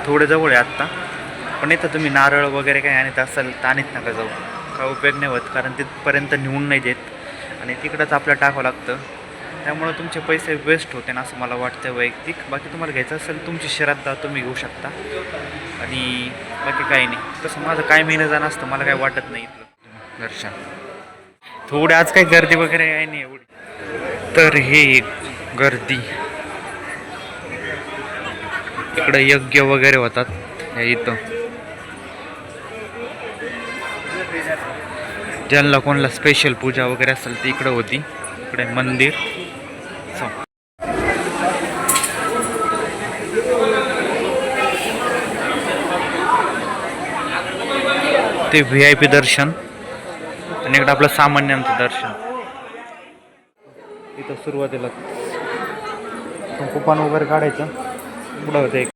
थोडं जवळ आहे आत्ता, पण इथं तुम्ही नारळ वगैरे काही आणत असाल तर आणत नका जाऊ, काय उपयोग नाही होत, कारण तिथपर्यंत नेऊन नाही देत आणि तिकडंच आपलं टाकावं लागतं. त्यामुळं तुमचे पैसे वेस्ट होते ना असं मला वाटतं वैयक्तिक. बाकी तुम्हाला घ्यायचं असेल तुमची श्रद्धा, तुम्ही घेऊ शकता आणि बाकी काही नाही. तसं माझं काय महिना जाणं असतं, मला काय वाटत नाही इथलं दर्शन. थोडे आज काही गर्दी वगैरे आहे नाही एवढी. तर हे गर्दी इकडे यज्ञ वगैरे होतात हे इथं. ज्यांना कोणाला स्पेशल पूजा वगैरे असेल ती इकडं होती. इकडे मंदिर. ते VIP दर्शन आणि इकडं आपलं सामान्यांचं दर्शन. इथं सुरुवातीला कुपन वगैरे काढायचं पुढं होतं एक